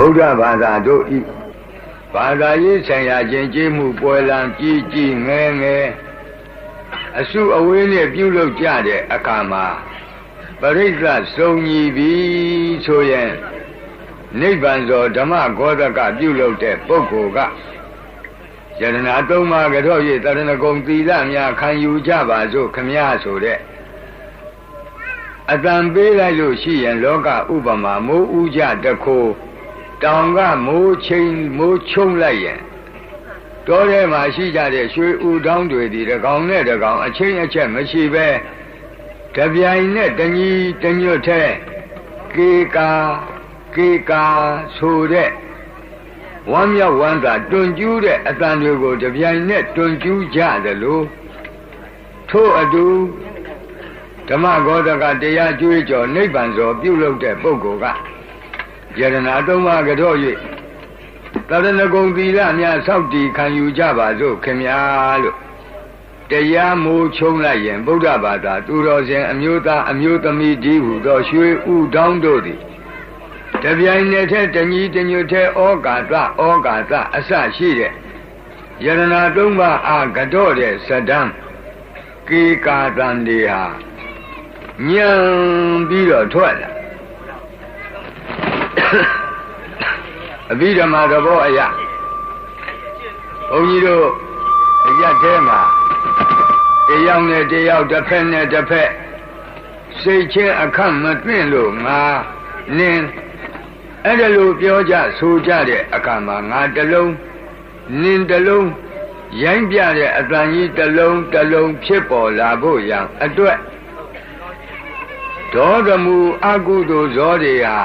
ဗုဒ္ဓဘာသာတို့ဤဘာသာရေးဆိုင်ရာကျင့်ကြံမှုပွဲလံကြီးကြီးငယ်ငယ်အစုအဝေးနဲ့ပြုလုပ်ကြတဲ့အခါမှာပရိစ္ဆစုံညီပြီဆိုရင်နိဗ္ဗာန်သောဓမ္မဂေါတကပြုလုပ်တဲ့ပုဂ္ဂိုလ်ကယရဏသုံးပါးကြော၍တရဏဂုံသီလများခံယူကြပါစို့ခမည်းဆိုတဲ့အတန်ပေးလိုက်လို့ရှိရင်လောကဥပမာမိုးဥကြတခိုးတောင်ကမိုးချုံလိုက်ရင်တောထဲမှာရှိကြတဲ့ရွှေဥတောင်းတွေဒီတကောင်နဲ့တကောင်အချင်းအချက်မရှိပဲတပြိုင်နဲ့တညီတညွတ်ထဲကေကာဆိုတဲ့ဝမ်းမြောက်ဝမ်းသာတွန်ကျူးတဲ့အတန်တွေကိုတပြိုင်နဲ့တွန်ကျူးကြတယ်လို့ထို့အတူဓမ္မဂေါတကတရားကျွေးကြော်နိဗ္ဗာန်သောပြုလုပ်တဲ့ပုဂ္ဂိုလ်ကယရဏသုံးပါးကြော၍တရဏဂုံသီလများစောင့်တည်ခံယူကြပါစို့ခင်ဗျာလို့တရားမိုးချုံလိုက်ရင်ဗုဒ္ဓဘာသာသူတော်စင်အမျိုးသားအမျိုးသမီးဒီဟုသောရွှေဥတောင်းတို့သည်တပြိုင်နက်တည်းတညီတညွတ်ထဲဩကာသအစရှိတဲ့ယရဏသုံးပါးအားကြောတဲ့စဒံကေကာတန်တွေဟာညံပြီးတော့ထွက်လာအဘိဓမ္မာသဘောအရဘုန်းကြီးတို့အရက်ထဲမှာတယောက်နဲ့တယောက်တစ်ဖက်နဲ့တစ်ဖက်စိတ်ချင်းအခန့်မသွင်းလို့ငါနင်းအဲ့ဒါလိုပြောကြဆိုကြတဲ့အခါမှာငါတစ်လုံးနင်းတစ်လုံးရိုင်းပြတဲ့အတန်ကြီးတစ်လုံးဖြစ်ပေါ်လာဖို့ရန်အတွက်ဒေါသမူအကုသိုလ်ဇောတွေဟာ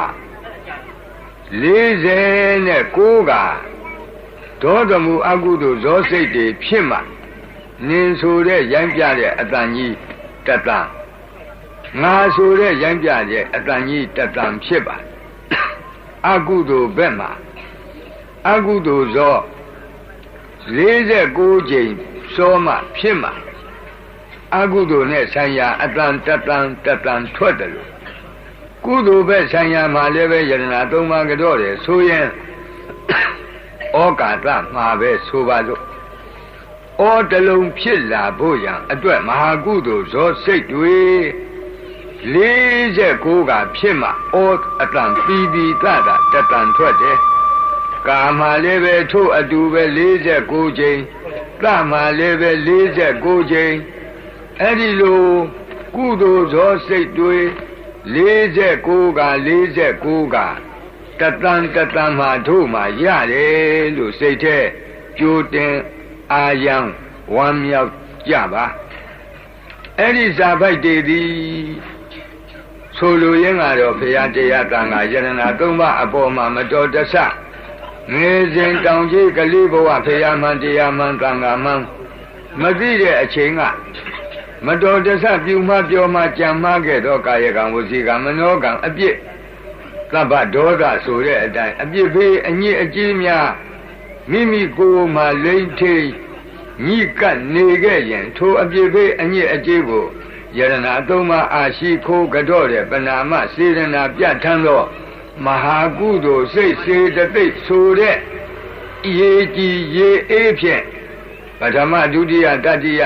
49ကဒေါသမူအကုသိုလ်ဇောစိတ်တွေဖြစ်မှနင်းဆိုတဲ့ရိုင်းပြတဲ့အတန်ကြီးတတန်ငါဆိုတဲ့ရိုင်းပြတဲ့အတန်ကြီးတတန်ဖြစ်ပါအကုသိုလ်ဘက်မှာအကုသိုလ်ဇော49ကြိမ်စောမှဖြစ်မှအကုသိုလ်နဲ့ဆိုင်ရာအတန်တတန်ထွက်တယ်လို့ကုသိုလ်ဘက်ဆိုင်ရာမှာလည်းပဲယရဏသုံးပါးကြောတယ်ဆိုရင်ဩကာသမှာပဲဆိုပါစို့ဩတလုံးဖြစ်လာဖို့ရန်အတွက်မဟာကုသိုလ်ဇောစိတ်တွေ49ကဖြစ်မှဩအတန်ပြီးတတန်ထွက်တယ်ကာမှာလည်းပဲထို့အတူပဲ49ကြိမ်သမှာလည်းပဲ49ကြိမ်အဲ့ဒီလိုကုသိုလ်ဇောစိတ်တွေ49ကတတန်မှတို့မှရတယ်လို့စိတ်ထဲကြိုတင်အာယံဝမ်းမြောက်ကြပါအဲ့ဒီဇာပိုက်တွေသည်ဆိုလိုရင်းကတော့ဘုရားတရားတန်ခါယရဏသုံးပါးအပေါ်မှာမတော်တဆငယ်စဉ်တောင်ကြီးကလေးဘဝဘုရားမှန်တရားမှန်တန်ခါမှန်မသိတဲ့အချိန်ကမတော်တဆပြုမှပြောမှကြံမှခဲ့တော့ကာယကံဝစီကံမနောကံအပြစ်သဗ္ဗဒေါသဆိုတဲ့အတိုင်းအပြစ်ဖေးအညစ်အကြေးများမိမိကိုယ်မှလိမ့်ထိန်ညှိကပ်နေခဲ့ရင်ထိုအပြစ်ဖေးအညစ်အကြေးကိုယရဏသုံးပါးအာရှိခိုးကြောတဲ့ပဏာမစေရနာပြဋ္ဌာန်းသောမဟာကုသိုလ်စိတ်စေတသိက်ဆိုတဲ့ရေကြီးရေအေးဖြင့်ပထမဒုတိယတတိယ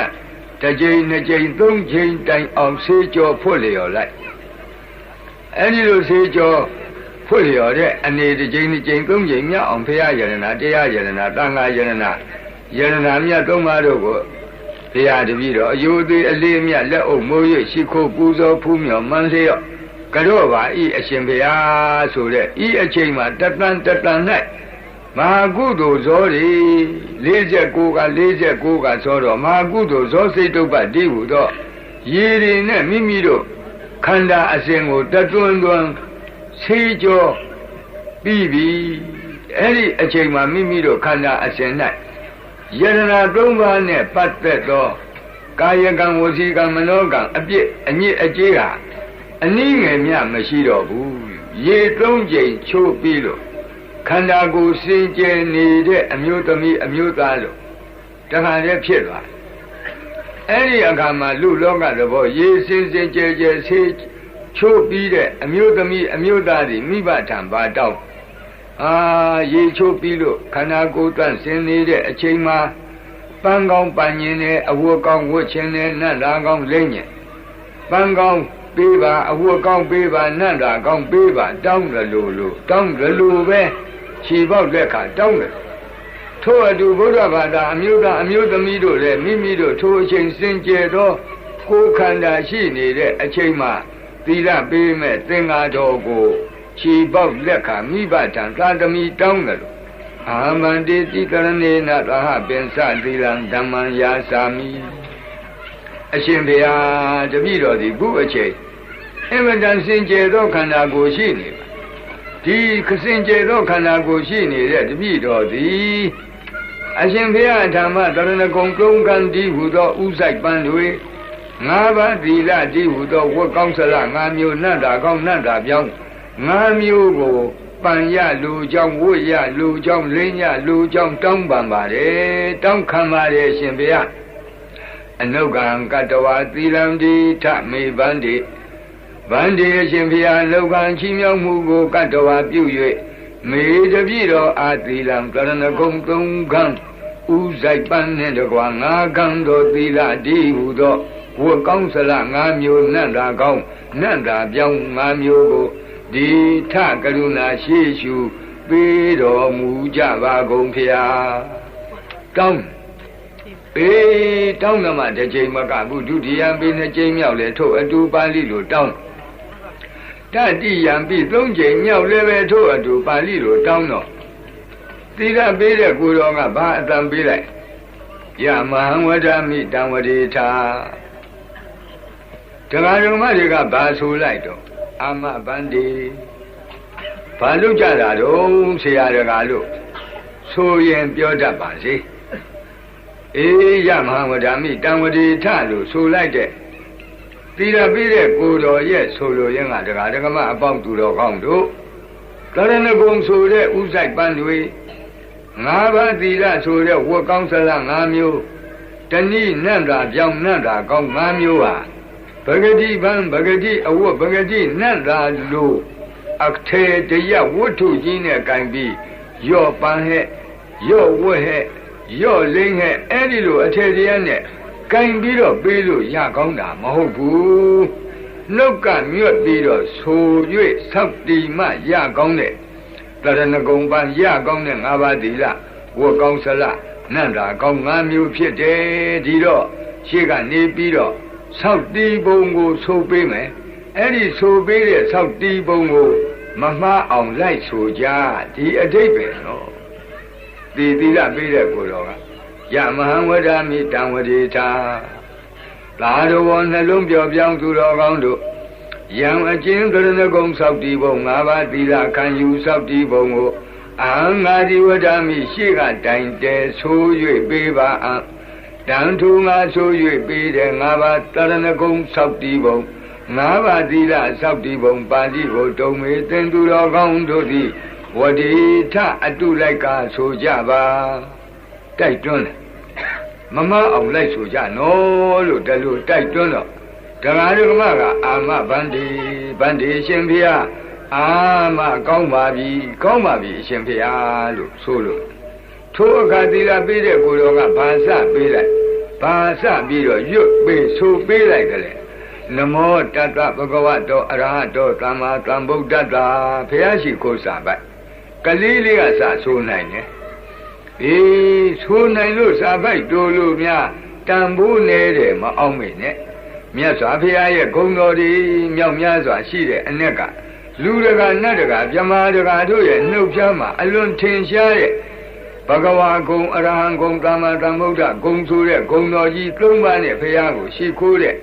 တစ်ကြိမ်နှစ်ကြိမ်သုံးကြိမ်တိုင်အောင်ဆေးကြောဖွတ်လျော်လိုက်အဲဒီလိုဆေးကြောဖွတ်လျော်တဲ့အနေတစ်ကြိမ်နှစ်ကြိမ်သုံးကြိမ်မြောက်အောင်ဘုရားယရဏတရားယရဏသံဃာယရဏမြတ်သုံးပါးတို့ကိုဘုရားတပည့်တော်အယုသေးအလေးမြတ်လက်အုပ်မိုး၍ရှိခိုးပူဇော်ဖူးမြော်မှန်းလျော့ကြော့ပါဤအရှင်ဘုရားဆိုတဲ့ဤအချိန်မှာတတန်၌မဟာကုသိုလ်ဇောတွေ49ကဆိုတော့မဟာကုသိုလ်ဇောစိတ်တုပ္ပတိဟုတော့ရေတွေနဲ့မိမိတို့ခန္ဓာအစဉ်ကိုတတွန်းဆေးကြောပြီးပြီအဲ့ဒီအချိန်မှာမိမိတို့ခန္ဓာအစဉ်၌ယရဏသုံးပါးနဲ့ပတ်သက်သောကာယကံဝစီကံမနောကံအပြစ်အညစ်အကြေးဟာအနည်းငယ်မျှမရှိတော့ဘူးရေ3ကြိမ်ချိုးပြီးလို့ခန္ဓာကိုယ်စင်ကြယ်နေတဲ့အမျိုးသမီးအမျိုးသားလို့တခါတည်းဖြစ်သွားအဲ့ဒီအခါမှာလူလောကသဘောရေစင်ကြယ်ဆေးချိုးပြီးတဲ့အမျိုးသမီးအမျိုးသားတွေမိဘထံပါတောက် ရေချိုးပြီးလို့ခန္ဓာကိုယ်တန့်စင်နေတဲ့အချိန်မှာပန်းကောင်းပန်းညင်နဲ့အဝတ်ကောင်းဝတ်ခြင်းနဲ့နတ်လာကောင်းလိမ့်ညင်ပန်းကောင်းပေးပါအဝတ်ကောင်းပေးပါနတ်လာကောင်းပေးပါတောင်းတယ်လို့တောင်းတယ်လို့ပဲခြေပေါက်လက်ခါတောင်းတယ်ထို့အတူဘုရားဘာသာအမျိုးသားအမျိုးသမီးတို့လည်းမိမိတို့ထိုအချိန်စင်ကြယ်သောကိုယ်ခန္ဓာရှိနေတဲ့အချိန်မှာသီလပေးမဲ့သင်္ဃာတော်ကိုခြေပေါက်လက်ခါမိဘတံသာသမီတောင်းတယ်လို့အာမန္တိတိကရဏေနသဟပင်စသီလံဓမ္မံယာစာမိအရှင်ဘုရားတပည့်တော်ဒီခုအချိန်အမတန်စင်ကြယ်သောခန္ဓာကိုယ်ရှိနေပါဒီစင်ကြယ်သောခန္ဓာကိုယ်ရှိနေတဲ့တပည့်တော်သည်အရှင်ဘုရားဓမ္မတရဏဂုံသုံးကန်ဒီဟူသောဥဆိုင်ပန်းတွေ၅ပါးသီလဒီဟူသောဝတ်ကောင်းစလ၅မျိုးနတ်တာကောင်းနတ်တာပြောင်း၅မျိုးကိုပန်ရလူကြောင့်ဝတ်ရလူကြောင့်လင်းရလူကြောင့်တောင်းပန်ပါတယ်တောင်းခံပါတယ်ရှင်ဘုရားအနုကံကတဝါသီလံဒီထမေဗန္တိဗန္တိအရှင်ဘုရားလောကံချီးမြှောက်မှုကိုကတဝါပြု၍မေတပြည့်တော်အာသီလံကရဏဂုံသုံးခံဥဆိုင်ပန်းနှင့်တကွာ၅ကံတော်သီလဒီဟူသောဝတ်ကောင်းစလ၅မျိုးနတ်တာကောင်းနတ်တာပြောင်း၅မျိုးကိုဒီထကရုဏာရှိရှုပေးတော်မူကြပါကုန်ဖျားတောင်းတောင်းမှတစ်ချိန်မကဘူးဒုတိယပြီးနှစ်ချိန်မြောက်လဲထို့အတူပါဠိလိုတောင်းတတိယံပြီးသုံးချိန်မြောက်လဲပဲထို့အတူပါဠိလိုတောင်းတော့သီလပေးတဲ့ကိုတော်ကဘာအတန်ပေးလိုက်ယမဟံဝဒမိတံဝတိထာတရားတော်မတွေကဘာဆိုလိုက်တော့အာမဗန္တိဘာလို့ကြတာတော့ဆရာတကားလို့ဆိုရင်ပြောတတ်ပါစေယမဟံဝဒမိတံဝတိထလို့ဆိုလိုက်တဲ့သီလပေးတဲ့ကိုတော်ရဲ့ဆိုလိုရင်းကတရားဓမ္မအပေါင်းသူတော်ကောင်းတို့ကရဏဂုံဆိုတဲ့ဥဆိုင်ပန်းတွေ၅ပါးသီလဆိုတဲ့ဝတ်ကောင်းစလ၅မျိုးတဏိနတ်တာပြောင်းနတ်တာကောင်း၅မျိုးဟာဗဂတိဗံဗဂတိအဝတ်ဗဂတိနတ်တာလို့အထေတရဝတ္ထုကြီးနဲ့ကင်ပြီးရော့ပန်းဟဲ့ရော့ဝတ်ဟဲ့ရော့လိမ့်ဟဲ့အဲ့ဒီလိုအထေတရားနဲ့ကင်ပြီးတော့ပေးလို့ရကောင်းတာမဟုတ်ဘူးနှုတ်ကမြွတ်ပြီးတော့ဆို၍ဆောက်တီမှရကောင်းတဲ့တရဏဂုံပန်းရကောင်းတဲ့၅ပါးသီလဝတ်ကောင်းစလနတ်တာကောင်း၅မျိုးဖြစ်တယ်ဒီတော့ရှေ့ကနေပြီးတော့ဆောက်တီးပုံကိုဆိုပေးမယ်အဲ့ဒီဆိုပေးတဲ့ဆောက်တီးပုံကိုမမှားအောင်လိုက်ဆိုကြဒီအဓိပ္ပာယ်နော်သီလပေးတဲ့ကိုတော်ကယမဟံဝဒမိတံဝတိထာသာတော်နှလုံးပြောင်းပြောင်းသူတော်ကောင်းတို့ယံအကျဉ်းကရဏဂုံဆောက်တီးပုံ၅ပါးသီလခံယူဆောက်တီးပုံကိုအဟံငါဒီဝဒမိရှေ့ကတိုင်တဲဆို၍ပေးပါအံတန်ထူငါဆို၍ပေးတဲ့၅ပါးတရဏဂုံဆောက်တီးပုံ၅ပါးသီလဆောက်တီးပုံပါဠိကိုတုံမေသင်သူတော်ကောင်းတို့သည်ဝတိထအတုလိုက်ကဆိုကြပါတိုက်တွန်းတယ်မမအောင်လိုက်ဆိုကြနော်လို့တလူတိုက်တွန်းတော့တရားဓမ္မကအာမဗန္တိရှင်ဖေယအာမကောင်းပါပြီအရှင်ဖေယလို့ဆိုလို့ထိုအခါသီလပေးတဲ့ကိုတော်ကဘာစပေးလိုက်ဘာစပြီးတော့ရွတ်ပေးဆိုပေးလိုက်တယ်နမောတတ္တဗုဒ္ဓဝတ္တောအရဟတောသမ္မာသမ္ဗုဒ္ဓတ္တဘုရားရှိခိုးစာပိုက်ကလေးလေးကစဆိုနိုင်တယ်ဆိုနိုင်လို့စာပိုက်တိုးလို့များတန်ဖိုးနေတယ်မအောင်မေနဲ့မြတ်စွာဘုရားရဲ့ဂုဏ်တော်တွေမြောက်များစွာရှိတဲ့အ내ကလူတကာနတ်တကာမြမာတကာတို့ရဲ့နှုတ်ဖြားမှာအလွန်ထင်ရှားတဲ့ဘဂဝါဂုံအရဟံဂုံသမ္မာသမ္ဗုဒ္ဓဂုံဆိုတဲ့ဂုံတော်ကြီး၃ပါးနဲ့ဘုရားကိုရှိခိုးတဲ့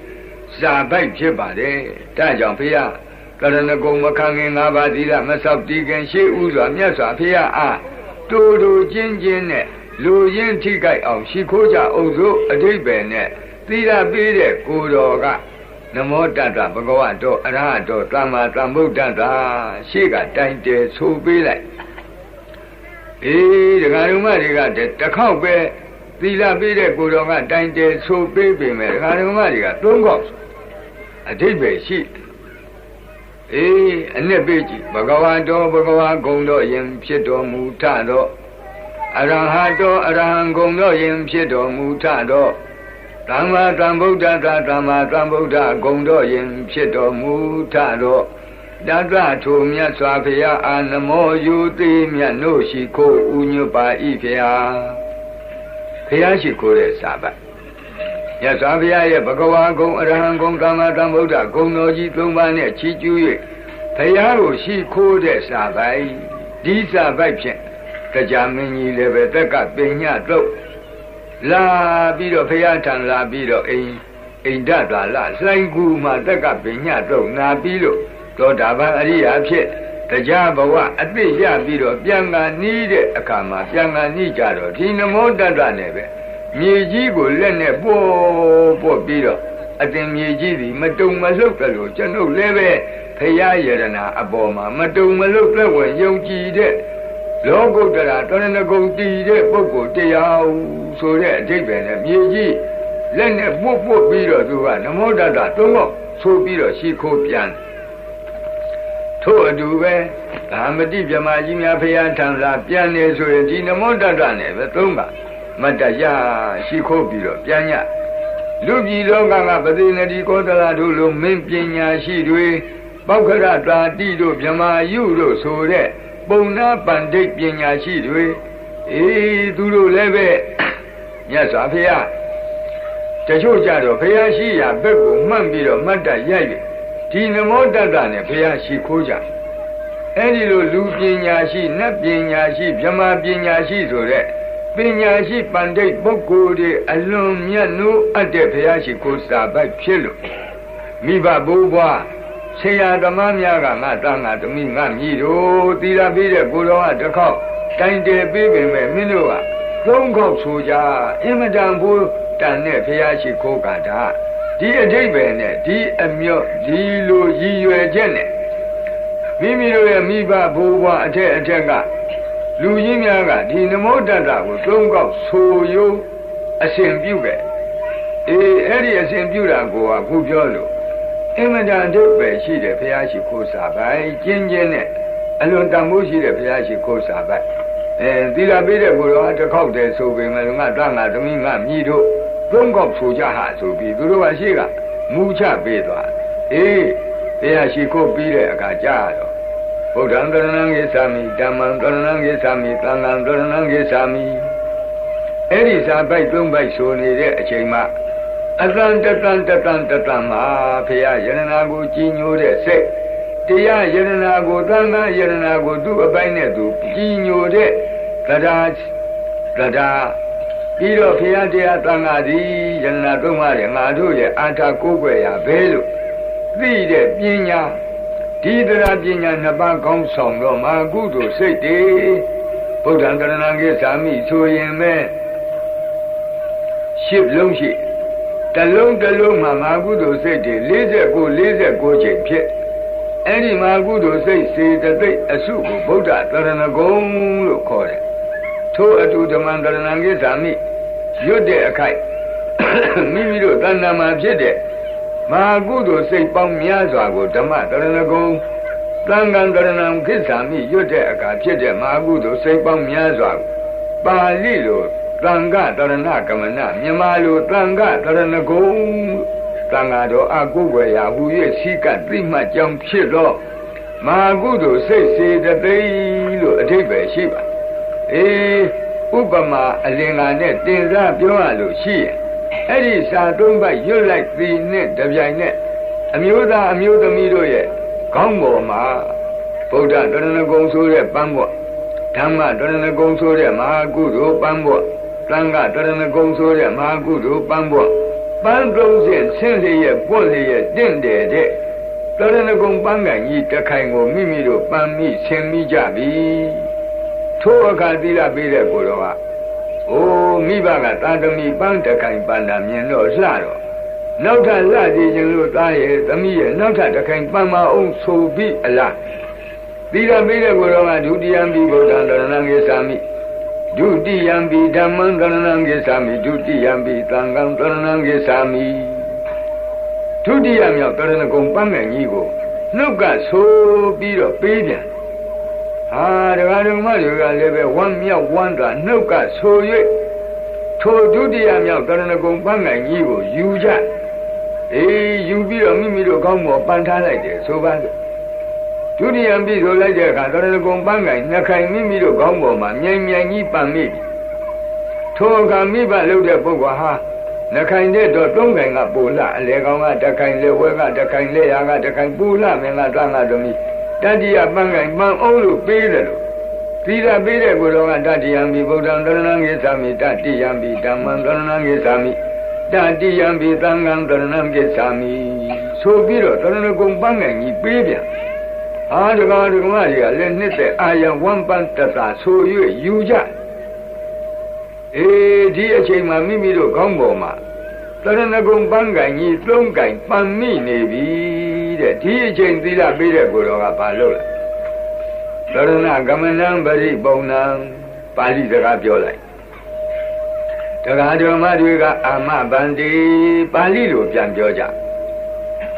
စာပိုက်ဖြစ်ပါတယ်ဒါကြောင့်ဘုရားကရဏဂုံမခံခင်၅ပါးသီလမဆောက်တည်ခင်ရှေးဥစွာမြတ်စွာဘုရားအားတူတူချင်းချင်းနဲ့လူရင်းထိကြိုက်အောင်ရှိခိုးကြအောင်စို့အဓိပ္ပာယ်နဲ့သီလပေးတဲ့ကိုတော်ကနမောတတ္တဗုဒ္ဓဝတ္တောအရဟတောသမ္မာသမ္ဗုဒ္ဓတ္တရှေ့ကတိုင်တယ်ဆိုပေးလိုက်ဒကာဓမ္မတွေကတစ်ခေါက်ပဲသီလပေးတဲ့ကိုတော်ကတိုင်တယ်ဆိုပေးပေမဲ့ဒကာဓမ္မတွေက၃ခေါက်အဓိပ္ပာယ်ရှိ အနှစ်ပေကြည့်ဘဂဝါတော်ဘဂဝါဂုံတော်ယင်ဖြစ်တော်မူထသောအရဟတောအရဟံဂုံတော်ယင်ဖြစ်တော်မူထသောသမ္မာသမ္ဗုဒ္ဓသာသမ္မာသမ္ဗုဒ္ဓဂုံတော်ယင်ဖြစ်တော်မူထသောတတ္တထိုမြတ်စွာဘုရားအာနမောယူတိမြတ်တို့ရှိခိုးဥညွတ်ပါ၏ဖျားဘုရားရှိခိုးတဲ့စာပတ်မြတ်စွာဘုရားရဲ့ဘဂဝါဂုံအရဟံဂုံသမ္မာသမ္ဗုဒ္ဓဂုံတော်ကြီး၃ပါးနဲ့ချီးကျူး၍ဘုရားကိုရှိခိုးတဲ့စာပိုက်ဒီစာပိုက်ဖြင့်တရားမင်းကြီးလည်းပဲတက်ကပညာတော့လာပြီးတော့ဘုရားထံလာပြီးတော့အိန္ဒသာလလှိုင်းကူမှာတက်ကပညာတော့နာပြီးလို့သောတာပန်အရိယာဖြစ်တရားဘဝအသိရပြီးတော့ပြန်ကနီးတဲ့အခါမှာပြန်ကနီးကြတော့ဒီနမောတတ္တနဲ့ပဲမြေကြီးကိုလက်နဲ့ပို့ပြီးတော့အတင်မြေကြီးသည်မတုံမလှုပ်တယ်လို့ကျွန်ုပ်လည်းပဲဘုရားယရနာအပေါ်မှာမတုံမလှုပ်လက်ဝင်ယုံကြည်တဲ့လောကုတ္တရာတရဏဂုံတည်တဲ့ပုဂ္ဂိုလ်တရားဆိုတဲ့အဓိပ္ပာယ်နဲ့မြေကြီးလက်နဲ့ပို့ပြီးတော့သူကနမောတတ္တသုံးဖို့ဆိုပြီးတော့ရှိခိုးပြန်ထို့အတူပဲဓမ္မတိဗြဟ္မာကြီးများဘုရားထံလာပြန်နေဆိုရင်ဒီနမောတတ္တနဲ့ပဲသုံးပါမတ္တရရှိခိုးပြီးတော့ပြန်ညလူပြည်လောကကပတိနတိကောသလတို့လိုမင်းပညာရှိတွေပောက္ခရတာတိတို့ဗြဟ္မာယုတို့ဆိုတဲ့ပုံနာပန္တိတ်ပညာရှိတွေသူတို့လည်းပဲမြတ်စွာဘုရားတချို့ကြတော့ဘုရားရှိရာဘက်ကိုမှတ်ပြီးတော့မတ္တရ၍ဒီနမောတတ္တနဲ့ဘုရားရှိခိုးကြအဲ့ဒီလိုလူပညာရှိနတ်ပညာရှိဗြဟ္မာပညာရှိဆိုတဲ့ပညာရှိပန္တိတ်ပုဂ္ဂိုလ်တွေအလွန်မြတ်နိုးအပ်တဲ့ဘုရားရှိခိုးစာပိုက်ဖြစ်လို့မိဘဘိုးဘွားဆရာသမားများကငါသားငါသမီးငါမြည်တို့သီလပြီးတဲ့ကိုတော်ကတစ်ခေါက်တိုင်တယ်ပြီးပြီမဲ့မင်းတို့ကသုံးခေါက်ဆိုကြအင်မတန်ဘိုးတန်တဲ့ဘုရားရှိခိုးကတာဒီအဓိပ္ပာယ်နဲ့ဒီအမြော့ဒီလိုရည်ရွယ်ချက်နဲ့မိမိတို့ရဲ့မိဘဘိုးဘွားအထက်ကလူကြီးများကဒီနမောတတ္တကိုသုံးခေါက်ဆိုရိုးအစဉ်ပြုခဲ့အဲ့ဒီအစဉ်ပြုတာကိုကခုပြောလို့အင်မတန်အဓိပ္ပာယ်ရှိတဲ့ဘုရားရှိခိုးစာပိုက်ကျင်းနဲ့အလွန်တန်ဖိုးရှိတဲ့ဘုရားရှိခိုးစာပိုက်သီလပေးတဲ့ကိုတော့တစ်ခေါက်တည်းဆိုပေမဲ့ငါသားငါသမီးငါမြည်တို့သုံးခေါက်ဆိုကြဟာဆိုပြီးသူတို့ကရှိကမူချပေးသွားဘုရားရှိခိုးပြီးတဲ့အခါကြာတော့ဗုဒ္ဓံတရဏံဂိသာမိဓမ္မံတရဏံဂိသာမိသံဃံတရဏံဂိသာမိအဲ့ဒီစာပိုက်သုံးပိုက်ဆိုနေတဲ့အချိန်မှာအတန်တန်မှာဘုရားယရနာကိုကြီးညိုတဲ့စိတ်တရားယရနာကိုသံဃာယရနာကိုသူ့အပိုင်းနဲ့သူကြီးညိုတဲ့တရားပြီးတော့ဘုရားတရားသံဃာသည်ယရနာသုံးပါးရဲ့ငါတို့ရဲ့အာထာကိုးကွယ်ရာဘဲလို့သိတဲ့ပညာဒီတရားပညာနှစ်ပါးကောင်းဆောင်တော့မာကုသိုလ်စိတ်တွေဗုဒ္ဓံတရဏံဂိသာမိဆိုရင်ပဲရှစ်လုံးရှိတလုံးမှာမာကုသိုလ်စိတ်တွေ49ချိန်ဖြစ်အဲ့ဒီမာကုသိုလ်စိတ်စေတသိက်အစုကိုဗုဒ္ဓတရဏဂုံလို့ခေါ်တယ်ထို့အတူဓမ္မတရဏံဂိသာမိရွတ်တဲ့အခိုက်မိမိတို့တဏ္ဍာမှာဖြစ်တဲ့မာကုသိုလ်စိတ်ပေါင်းများစွာကိုဓမ္မတရဏဂုံသံဃံတရဏံဂိသာမိရွတ်တဲ့အခါဖြစ်တဲ့မာကုသိုလ်စိတ်ပေါင်းများစွာပါဠိလိုသံဃတရဏကမနမြန်မာလိုသံဃတရဏဂုံသံဃာတော်အကုဝေယဟူ၍စီကသိမှတ်ကြောင်းဖြစ်တော့မာကုသိုလ်စိတ်စေတသိက်လို့အဓိပ္ပာယ်ရှိပါဥပမာအလင်္ကာနဲ့တင်စားပြောရလို့ရှိရင်အဲ့ဒီစာသုံးပိုက်ရွတ်လိုက်သည်နဲ့တပြိုင်နဲ့အမျိုးသားအမျိုးသမီးတို့ရဲ့ခေါင်းပေါ်မှာဗုဒ္ဓတရဏဂုံဆိုတဲ့ပန်းပွားဓမ္မတရဏဂုံဆိုတဲ့မဟာကုသိုလ်ပန်းပွားသံဃတရဏဂုံဆိုတဲ့မဟာကုသိုလ်ပန်းပွားပန်း30ဆင်းလျက်ပွက်လျက်တင့်တယ်တဲ့တရဏဂုံပန်းကန်ကြီးတစ်ခိုင်ကိုမိမိတို့ပန်းမိဆင်မိကြပြီထိုအခါသီလပေးတဲ့ကိုတော်ကမိဘကသာသမီပန်းတစ်ခိုင်ပန်းတာမြင်တော့လှတော့နောက်ထပ်လှကြည့်ခြင်းလို့သားရဲ့သမီးရဲ့နောက်ထပ်တစ်ခိုင်ပန်းမအောင်ဆိုပြီးအလားသီလပေးတဲ့ကိုတော်ကဒုတိယံပိဗုဒ္ဓံတရဏံဂိသာမိဒုတိယံပိဓမ္မံတရဏံဂိသာမိဒုတိယံပိသံဃံတရဏံဂိသာမိဒုတိယမြောက်တရဏဂုံပန်းငယ်ကြီးကို နှုတ်ကဆိုပြီးတော့ပေးပြန်ဟာဒကာဒကမတွေကလည်းပဲဝမ်းမြောက်ဝမ်းသာနှုတ်ကဆို၍ထိုဒုတိယမြောက်တရဏဂုံပန်းကိုင်ကြီးကိုယူကြယူပြီးတော့မိမိတို့ကောင်းပေါ်ပန်းထားလိုက်တယ်ဆိုပါစို့ဒုတိယပြီးဆိုလိုက်တဲ့အခါတရဏဂုံပန်းကိုင်နှစ်ခိုင်မိမိတို့ကောင်းပေါ်မှာမြိုင်မြိုင်ကြီးပန်းမိပြီထိုအခါမိဘလုပ်တဲ့ပုဂ္ဂိုလ်ဟာနှစ်ခိုင်တဲ့တော့သုံးခိုင်ကပူလာအလေကောင်ကတစ်ခိုင်လေဝဲကတစ်ခိုင်လေရာကတစ်ခိုင်ပူလာမင်းကတွန်းကသမီးတတိယပန်းကိုင်ပန်းအောင်လို့ပေးတယ်လို့သီလပေးတဲ့ကိုယ်တော်ကတတိယံဘိဗုဒ္ဓံသရဏံဂိသာမိတတိယံဘိဓမ္မံသရဏံဂိသာမိတတိယံဘိသံဃံသရဏံဂိသာမိဆိုပြီးတော့တရဏဂုံပန်းကိုင်ကြီးပေးပြန်အာဒကာဒကမတွေကလည်းနှစ်သက်အာယဝမ်ပန်းတသာဆို၍ယူကြဒီအချိန်မှာမိမိတို့ခေါင်းပေါ်မှာတရဏဂုံပန်းကိုင်ကြီးသုံးကိုင်ပန်းမိနေပြီတဲ့ဒီအချိန်သီလပေးတဲ့ကိုယ်တော်ကဘာလုပ်လဲသရဏဂမနံပရိပုံနံပါဠိစကားပြောလိုက်တရားတော်မတွေကအာမဗန္တိပါဠိလိုပြန်ပြောကြ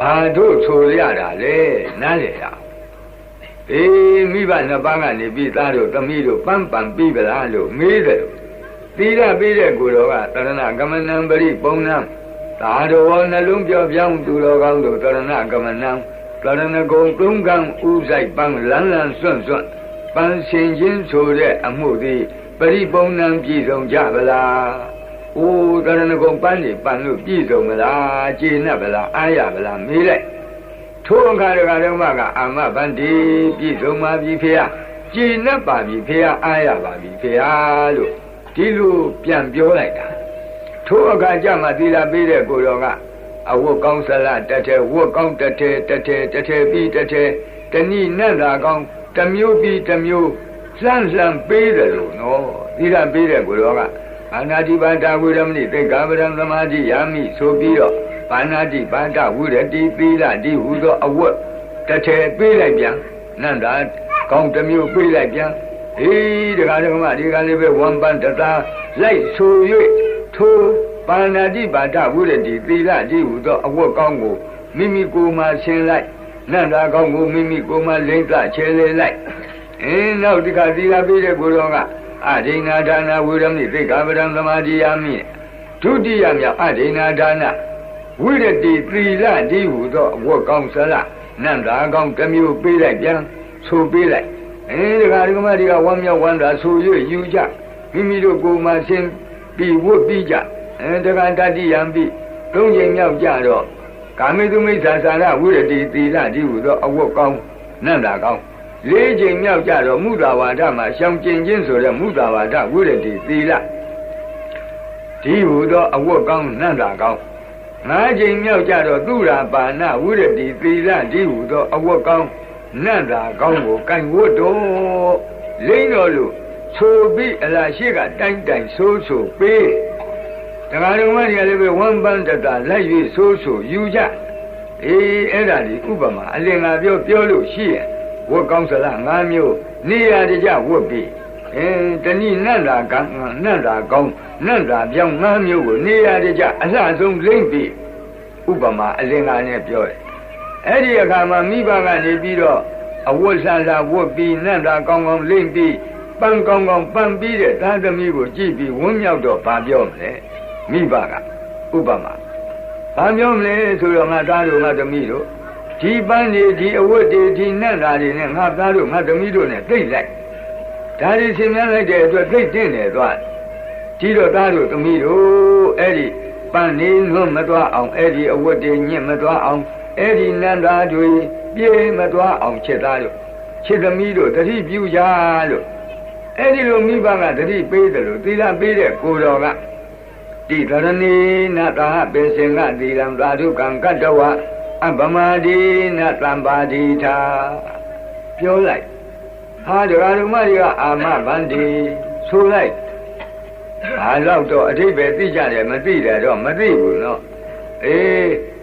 ဘာတို့ဆိုရတာလဲနားလေရမိဘနှစ်ပါးကနေပြီးသားတို့သမီးတို့ပန်းပန်ပြီးပလားလို့မေးတယ်သီလပေးတဲ့ကိုယ်တော်ကသရဏဂမနံပရိပုံနံသာတော်နှလုံးပြောပြောင်းသူတော်ကောင်းတို့သရဏဂမနံသရဏဂုံသုံးကံဥဆိုင်ပန်းလန်းလန်းစွန့်စွန့်ပန်းရှင်ချင်းဆိုတဲ့အမှုသည်ပရိပုံနံပြည့်စုံကြဗလား။အိုးသရဏဂုံပန်းနေပန်းလို့ပြည့်စုံမလားကျေနပ်ဗလားအားရဗလားမေးလိုက်ထိုအခါတခါတော့မှကအာမဗန္တိပြည့်စုံပါပြီဖေ။ကျေနပ်ပါပြီဖေအားရပါပြီဖေလို့ဒီလိုပြန်ပြောလိုက်တာထိုအခါကျမှသီလပေးတဲ့ကိုယ်တော်ကအဝတ်ကောင်းဆလတထဲဝတ်ကောင်းတထဲပြီးတထဲတဏိနတ်သာကောင်းတမျိုးပြီးတမျိုးလှမ်းပေးတယ်လို့နော်သီလပေးတဲ့ကိုယ်တော်ကအာနာတိပါဒဝိရမဏိသိက္ခာပဒံသမာဓိယာမိဆိုပြီးတော့ပါဏာတိပါဒဝိရတိသီလဒီဟူသောအဝတ်တထဲပေးလိုက်ပြန်နန္တာကောင်းတမျိုးပေးလိုက်ပြန်ဒကာဒကမဒီကလေးပဲဝမ်ပန်တသာလိုက်ဆို၍ထိုပါဏာတိပါဒဝိရတိသီလဒီဟူသောအဝတ်ကောင်းကိုမိမိကိုယ်မှဆင်းလိုက်နန္တာကောင်းကိုမိမိကိုယ်မှလိမ့်သချဲလေလိုက်နောက်ဒီကသီလပေးတဲ့ကိုယ်တော်ကအဒိဏဒါနဝိရမဏိသိက္ခာပဒံသမာဓိယာမိဒုတိယမြောက်အဒိဏဒါနဝိရတိသီလဒီဟူသောအဝတ်ကောင်းဆလနန္တာကောင်းတစ်မျိုးပေးလိုက်ပြန်ဆိုပေးလိုက်ဒီကဒီကမဒီကဝမ်းမြောက်ဝမ်းသာဆို၍ယူကြမိမိတို့ကိုယ်မှဆင်းပြီးဝတ်ပြီးကြတက္ကတတိယံပြီးသုံးချိန်မြောက်ကြတော့ကာမိတုမိစ္ဆာစာရဝိရတိသီလဒီဟူသောအဝတ်ကောင်းနန္တာကောင်းလေးချိန်မြောက်ကြတော့မုဒ္ဒဝါဒမှာရှောင်ကျင်ခြင်းဆိုတဲ့မုဒ္ဒဝါဒဝိရတိသီလဒီဟူသောအဝတ်ကောင်းနန္တာကောင်းငါးချိန်မြောက်ကြတော့သုရာပါဏဝိရတိသီလဒီဟူသောအဝတ်ကောင်းနန္တာကောင်းကိုကိုင်ဝတ်တော်လိမ့်တော်လို့ဆိုပြီးအလားရှိကတိုင်းဆိုပေးတရားတော်မတွေကလည်းပဲဝမ်ပန်းတတာလိုက်၍ဆိုယူကြအဲ့ဒါဒီဥပမာအလင်္ကာပြောလို့ရှိရင်ဝတ်ကောင်းစလား၅မျိုးနေရာတကြဝတ်ပြီးတဏိနန္တာကံနန္တာကောင်းနန္တာပြောင်း၅မျိုးကိုနေရာတကြအလှဆုံးလိမ့်ပြီးဥပမာအလင်္ကာနဲ့ပြောတယ်အဲ့ဒီအခါမှာမိဘကနေပြီးတော့အဝတ်ဆန်းစာဝတ်ပြီးနန္တာကောင်းကောင်းလိမ့်ပြီးပန်းကောင်းကောင်းပန်းပြီးတဲ့သားသမီးကိုကြည့်ပြီးဝန်းမြောက်တော့ဗာပြောမလဲမိဘကဥပမာဘာပြောမလဲဆိုတော့ငါသားတို့ငါသမီးတို့ဒီပန်းတွေဒီအဝတ်တွေဒီနတ်သားတွေနဲ့ငါသားတို့ငါသမီးတို့နဲ့သိလိုက်ဒါတွေရှင်းပြလိုက်တဲ့အတွက်သိတင့်တယ်သွားဒီတော့သားတို့သမီးတို့အဲ့ဒီပန်းနေလွတ်မသွားအောင်အဲ့ဒီအဝတ်တွေညစ်မသွားအောင်အဲ့ဒီနတ်သားတွေပြေးမသွားအောင်ချက်သားတို့ချက်သမီးတို့တတိပြုကြလို့အဲ့ဒီလိုမိဘကတတိပေးတယ်လို့သီလပေးတဲ့ကိုယ်တော်ကတိသရဏိနသာပင်စင်ကသီလံသာဓုကံကတ္တဝအပမတိနသံပါတိထာပြောလိုက်ဟာဒကာဓမ္မတွေကအာမဗန္တိဆိုလိုက်ဘာလို့တော့အဓိပ္ပာယ်သိကြတယ်မသိတယ်တော့မသိဘူးနော်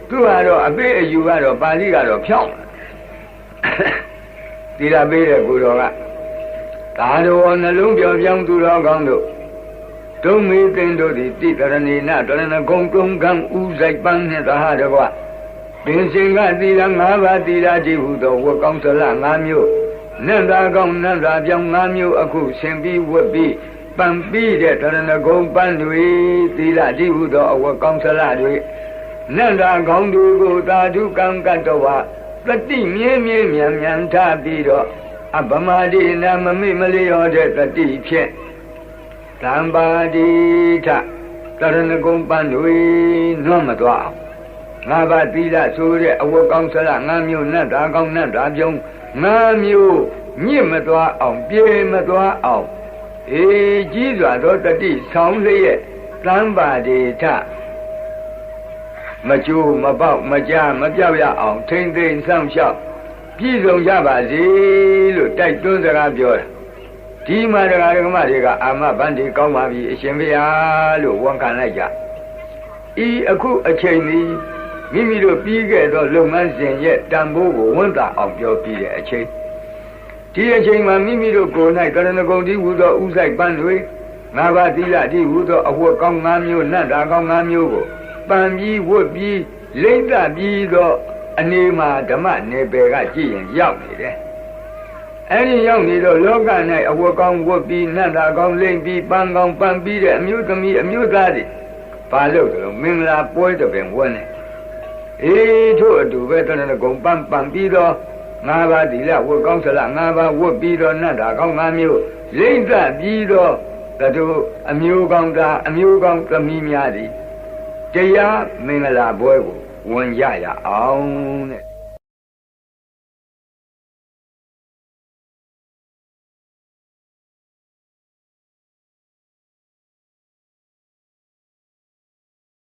သူကတော့အပိအယူကတော့ပါဠိကတော့ဖြောင်းသီလပေးတဲ့ကိုယ်တော်ကသာတော်နှလုံးပြောပြောင်းသူတော်ကောင်းတို့ဒုံမေသင်တို့သည်တိတရဏိနတရဏဂုံကုံကံဥဆိုင်ပန်းနှင့်သာဟတကွ ပင်စင်ကသီလ၅ပါးသီလကြည်ဟုသောဝတ်ကောင်းသလ၅မျိုးနန္တာကောင်းနန္တာပြောင်း၅မျိုးအခုဆင်ပြီးဝတ်ပြီးပံပြီးတဲ့တရဏဂုံပန်းတွေသီလကြည်ဟုသောအဝတ်ကောင်းသလတွေနန္တာကောင်းတွေကိုသာဓုကံကတ္တဝတတိမြဲမြဲမြန်မြန်ထားပြီးတော့အပမဒိနာမမိမလျောတဲ့တတိဖြင့်သံပါတိထတရဏဂုံပန်းတွေနွမ်းမသွားအောင်၅ပါးသီလဆိုတဲ့အဝတ်ကောင်းသလ၅မျိုးနတ်တာကောင်းနတ်တာပြုံး၅မျိုးညစ်မသွားအောင်ပြေမသွားအောင်အေးကြီးစွာသောတတိဆောင်လျက်သံပါတိထမကျိုးမပေါက်မကြမပြောက်ရအောင်ထိမ့်သိမ့်ဆောင်လျှောက်ပြည့်စုံကြပါစေလို့တိုက်တွန်းစကားပြောတာဒီမှာတရားဓမ္မတွေကအာမဗန္ဒီကောင်းပါပြီအရှင်ဘုရားလို့ဝန်ခံလိုက်ကြဤအခုအချိန်นี้မိမိတို့ပြီးခဲ့သောလုပ်ငန်းစဉ်ရဲ့တန်ဖိုးကိုဝန်တာအောင်ပြောပြီးတဲ့အချိန်ဒီအချိန်မှာမိမိတို့ကိုယ်၌ကရဏဂုံတိဟူသောဥဆိုင်ပန်းတွေ၅ပါးသီလတိဟူသောအဝတ်ကောင်း၅မျိုးနတ်တာကောင်း၅မျိုးကိုပန်ပြီးဝတ်ပြီးလိမ့်သပြီးသောအနေမှာဓမ္မနယ်ပယ်ကကြည့်ရင်ရောက်နေတယ်အဲဒီရောက်နေတော့လောက၌အဝတ်ကောင်းဝတ်ပြီးနတ်တာကောင်းလိမ့်ပြီးပန်းကောင်းပန်ပြီးတဲ့အမျိုးသမီးအမျိုးသားတွေဘာလို့လဲမင်္ဂလာပွဲတပင်ဝန်းနေအေးထို့အတူပဲတရဏဂုံပန်ပြီးတော့၅ပါးသီလဝတ်ကောင်းသလ၅ပါးဝတ်ပြီးတော့နတ်တာကောင်း၅မျိုးလိမ့်သပြီးတော့တို့အမျိုးကောင်းသားအမျိုးကောင်းသမီးများသည်တရားမင်္ဂလာပွဲကိုဝင်ကြရအောင်တဲ့